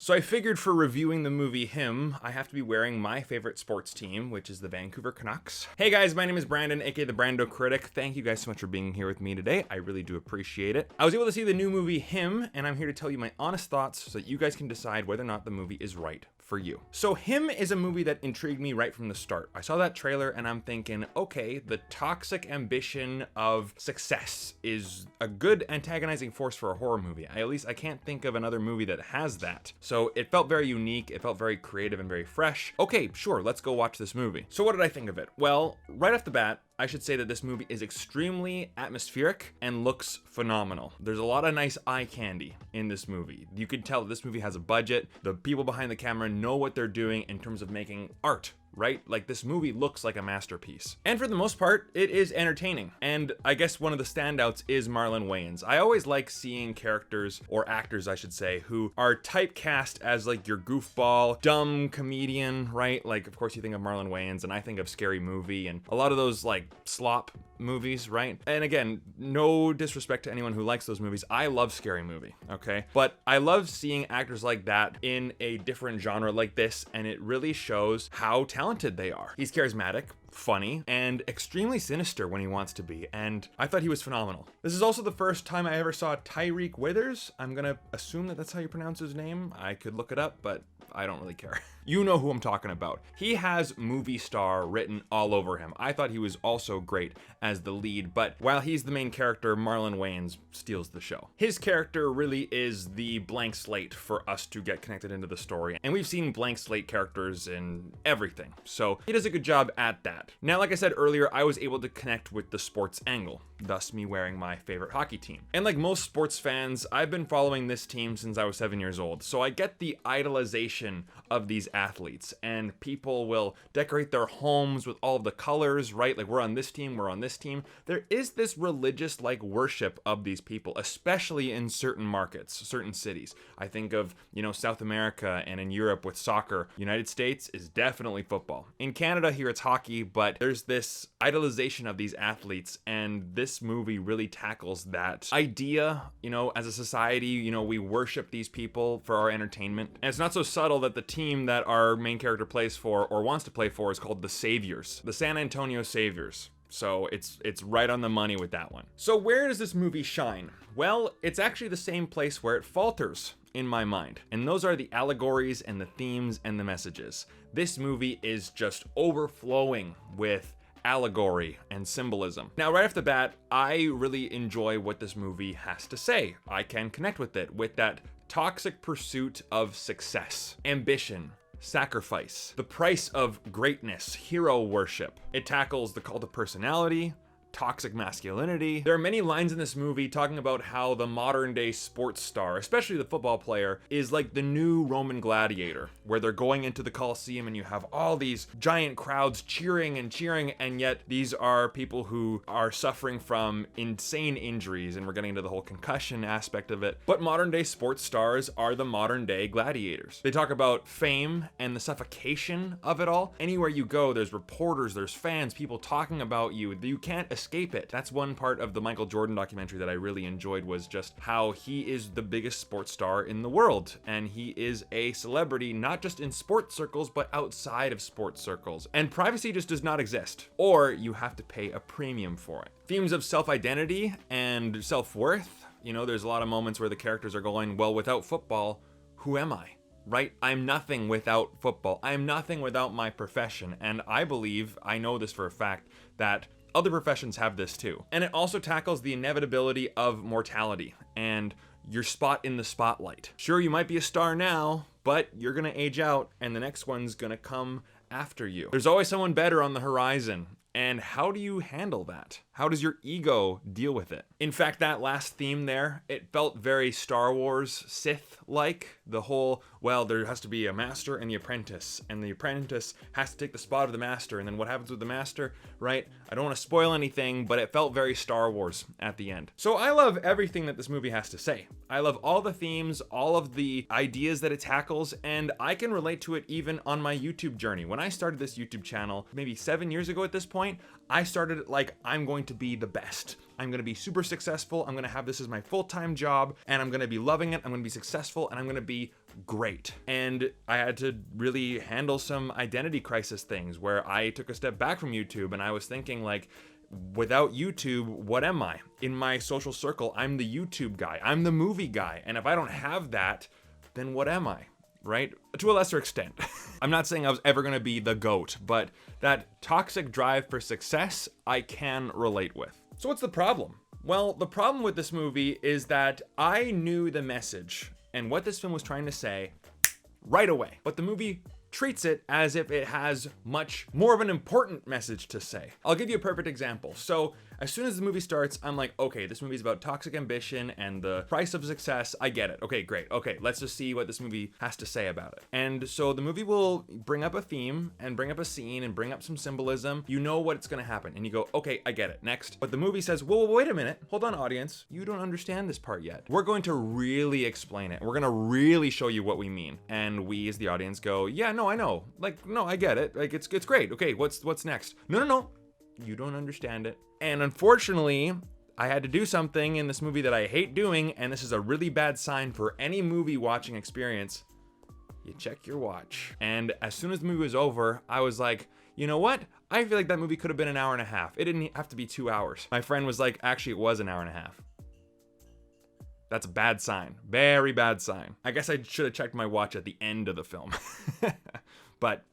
So I figured for reviewing the movie Him, I have to be wearing my favorite sports team, which is the Vancouver Canucks. Hey guys, my name is Brandon, aka the BrandoCritic. Thank you guys so much for being here with me today. I really do appreciate it. I was able to see the new movie Him, and I'm here to tell you my honest thoughts so that you guys can decide whether or not the movie is right for you. So Him is a movie that intrigued me right from the start. I saw that trailer and I'm thinking, okay, the toxic ambition of success is a good antagonizing force for a horror movie. At least I can't think of another movie that has that. So it felt very unique, it felt very creative and very fresh. Okay, sure, let's go watch this movie. So what did I think of it? Well, right off the bat, I should say that this movie is extremely atmospheric and looks phenomenal. There's a lot of nice eye candy in this movie. You could tell that this movie has a budget. The people behind the camera know what they're doing in terms of making art, right? Like, this movie looks like a masterpiece. And for the most part, it is entertaining. And I guess one of the standouts is Marlon Wayans. I always like seeing characters, or actors I should say, who are typecast as like your goofball, dumb comedian, right? Like, of course you think of Marlon Wayans and I think of Scary Movie and a lot of those like slop movies, right? And again, no disrespect to anyone who likes those movies. I love Scary Movie, okay? But I love seeing actors like that in a different genre like this, and it really shows how talented they are. He's charismatic, funny, and extremely sinister when he wants to be, and I thought he was phenomenal. This is also the first time I ever saw Tyriq Withers. I'm gonna assume that that's how you pronounce his name. I could look it up, but I don't really care. You know who I'm talking about. He has movie star written all over him. I thought he was also great as the lead, but while he's the main character, Marlon Wayans steals the show. His character really is the blank slate for us to get connected into the story, and we've seen blank slate characters in everything, so he does a good job at that. Now, like I said earlier, I was able to connect with the sports angle, thus me wearing my favorite hockey team. And like most sports fans, I've been following this team since I was 7 years old, so I get the idolization of these athletes, and people will decorate their homes with all of the colors, right? Like, we're on this team, we're on this team. There is this religious like worship of these people, especially in certain markets, certain cities. I think of, you know, South America and in Europe with soccer. United States is definitely football. In Canada here it's hockey, but there's this idolization of these athletes, and this movie really tackles that idea. You know, as a society, you know, we worship these people for our entertainment, and it's not so subtle that the team that our main character plays for or wants to play for is called the Saviors, the San Antonio Saviors. So it's right on the money with that one. So where does this movie shine? Well, it's actually the same place where it falters in my mind, and those are the allegories and the themes and the messages. This movie is just overflowing with allegory and symbolism. Now, right off the bat, I really enjoy what this movie has to say. I can connect with it, with that toxic pursuit of success, ambition, sacrifice, the price of greatness, hero worship. It tackles the cult of personality, toxic masculinity. There are many lines in this movie talking about how the modern day sports star, especially the football player, is like the new Roman gladiator, where they're going into the Colosseum and you have all these giant crowds cheering, and yet these are people who are suffering from insane injuries, and we're getting into the whole concussion aspect of it. But modern day sports stars are the modern day gladiators. They talk about fame and the suffocation of it all. Anywhere you go, there's reporters, there's fans, people talking about you. You can't escape it. That's one part of the Michael Jordan documentary that I really enjoyed, was just how he is the biggest sports star in the world, and he is a celebrity not just in sports circles but outside of sports circles, and privacy just does not exist, or you have to pay a premium for it. Themes of self-identity and self-worth. You know, there's a lot of moments where the characters are going, well, without football, who am I? Right? I'm nothing without football. I'm nothing without my profession. And I believe, I know this for a fact, that other professions have this too. And it also tackles the inevitability of mortality and your spot in the spotlight. Sure, you might be a star now, but you're gonna age out and the next one's gonna come after you. There's always someone better on the horizon. And how do you handle that? How does your ego deal with it? In fact, that last theme there, it felt very Star Wars Sith-like. The whole, well, there has to be a master and the apprentice has to take the spot of the master, and then what happens with the master, right? I don't want to spoil anything, but it felt very Star Wars at the end. So I love everything that this movie has to say. I love all the themes, all of the ideas that it tackles, and I can relate to it even on my YouTube journey. When I started this YouTube channel, maybe 7 years ago at this point, I started it like, I'm going to be the best. I'm gonna be super successful. I'm gonna have this as my full-time job, and I'm gonna be loving it. I'm gonna be successful, and I'm gonna be great. And I had to really handle some identity crisis things where I took a step back from YouTube, and I was thinking like, without YouTube, what am I? In my social circle, I'm the YouTube guy. I'm the movie guy. And if I don't have that, then what am I? Right? To a lesser extent. I'm not saying I was ever gonna be the GOAT, but that toxic drive for success, I can relate with. So what's the problem? Well, the problem with this movie is that I knew the message and what this film was trying to say right away, but the movie treats it as if it has much more of an important message to say. I'll give you a perfect example. So as soon as the movie starts, I'm like, okay, this movie's about toxic ambition and the price of success. I get it. Okay, great. Okay, let's just see what this movie has to say about it. And so the movie will bring up a theme and bring up a scene and bring up some symbolism. You know what's gonna happen. And you go, okay, I get it. Next. But the movie says, whoa, wait a minute. Hold on, audience. You don't understand this part yet. We're going to really explain it. We're gonna really show you what we mean. And we as the audience go, yeah, no, I know. Like, no, I get it. Like, it's great. Okay, what's next? No. You don't understand it. And unfortunately, I had to do something in this movie that I hate doing, and this is a really bad sign for any movie watching experience. You check your watch. And as soon as the movie was over, I was like, you know what? I feel like that movie could have been an hour and a half. It didn't have to be 2 hours. My friend was like, actually, it was an hour and a half. That's a bad sign. Very bad sign. I guess I should have checked my watch at the end of the film. But,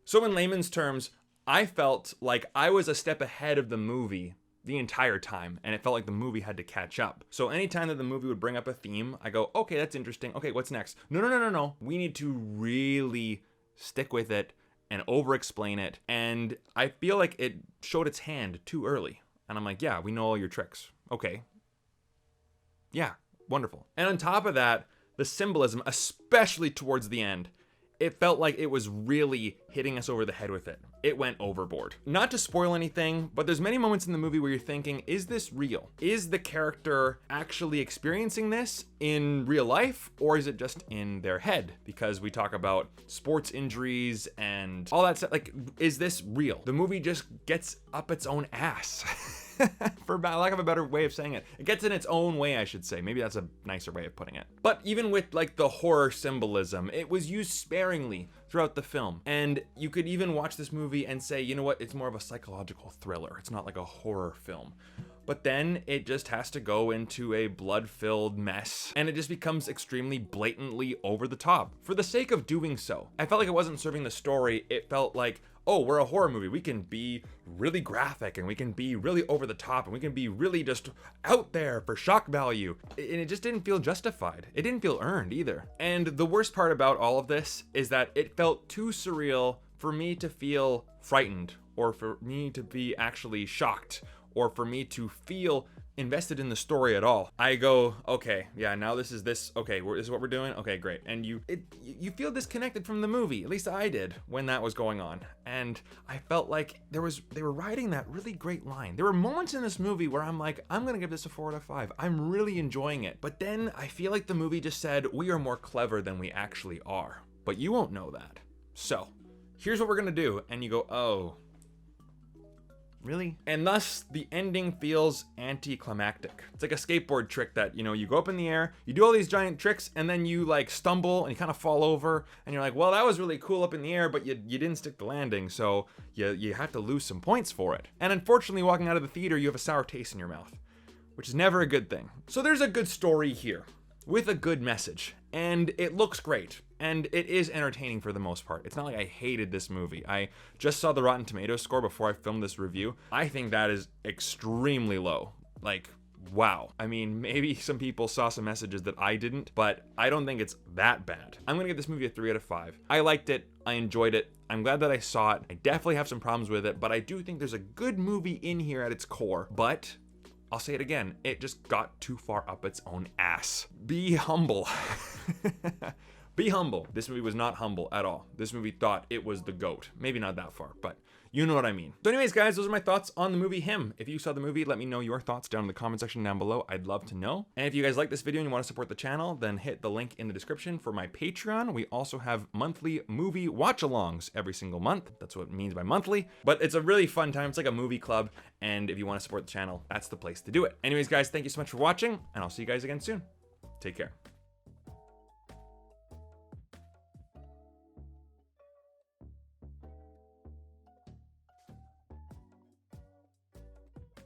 so in layman's terms, I felt like I was a step ahead of the movie the entire time, and it felt like the movie had to catch up. So anytime that the movie would bring up a theme, I go, okay, that's interesting. Okay, what's next? No. We need to really stick with it and over-explain it. And I feel like it showed its hand too early. And I'm like, yeah, we know all your tricks. Okay. Yeah, wonderful. And on top of that, the symbolism, especially towards the end, it felt like it was really hitting us over the head with it. It went overboard. Not to spoil anything, but there's many moments in the movie where you're thinking, is this real? Is the character actually experiencing this in real life, or is it just in their head? Because we talk about sports injuries and all that stuff. Like, is this real? The movie just gets up its own ass. For lack of a better way of saying it. It gets in its own way, I should say. Maybe that's a nicer way of putting it. But even with like the horror symbolism, it was used sparingly throughout the film. And you could even watch this movie and say, you know what, it's more of a psychological thriller. It's not like a horror film. But then it just has to go into a blood-filled mess, and it just becomes extremely blatantly over the top for the sake of doing so. I felt like it wasn't serving the story. It felt like, oh, we're a horror movie. We can be really graphic, and we can be really over the top, and we can be really just out there for shock value. And it just didn't feel justified. It didn't feel earned either. And the worst part about all of this is that it felt too surreal for me to feel frightened, or for me to be actually shocked, or for me to feel invested in the story at all. I go, okay, yeah, now this is okay, this is what we're doing? Okay, great. And you feel disconnected from the movie. At least I did when that was going on. And I felt like they were riding that really great line. There were moments in this movie where I'm like, I'm gonna give this a 4 out of 5. I'm really enjoying it. But then I feel like the movie just said, we are more clever than we actually are. But you won't know that. So, here's what we're gonna do. And you go, oh, really? And thus, the ending feels anticlimactic. It's like a skateboard trick that, you go up in the air, you do all these giant tricks, and then you like stumble and you kind of fall over, and you're like, well, that was really cool up in the air, but you didn't stick the landing, so you have to lose some points for it. And unfortunately, walking out of the theater, you have a sour taste in your mouth, which is never a good thing. So there's a good story here, with a good message, and it looks great. And it is entertaining for the most part. It's not like I hated this movie. I just saw the Rotten Tomatoes score before I filmed this review. I think that is extremely low. Like, wow. I mean, maybe some people saw some messages that I didn't, but I don't think it's that bad. I'm gonna give this movie a 3 out of 5. I liked it. I enjoyed it. I'm glad that I saw it. I definitely have some problems with it, but I do think there's a good movie in here at its core. But I'll say it again, it just got too far up its own ass. Be humble. Be humble. This movie was not humble at all. This movie thought it was the GOAT. Maybe not that far, but you know what I mean. So anyways, guys, those are my thoughts on the movie Him. If you saw the movie, let me know your thoughts down in the comment section down below. I'd love to know. And if you guys like this video and you want to support the channel, then hit the link in the description for my Patreon. We also have monthly movie watch-alongs every single month. That's what it means by monthly. But it's a really fun time. It's like a movie club. And if you want to support the channel, that's the place to do it. Anyways, guys, thank you so much for watching, and I'll see you guys again soon. Take care.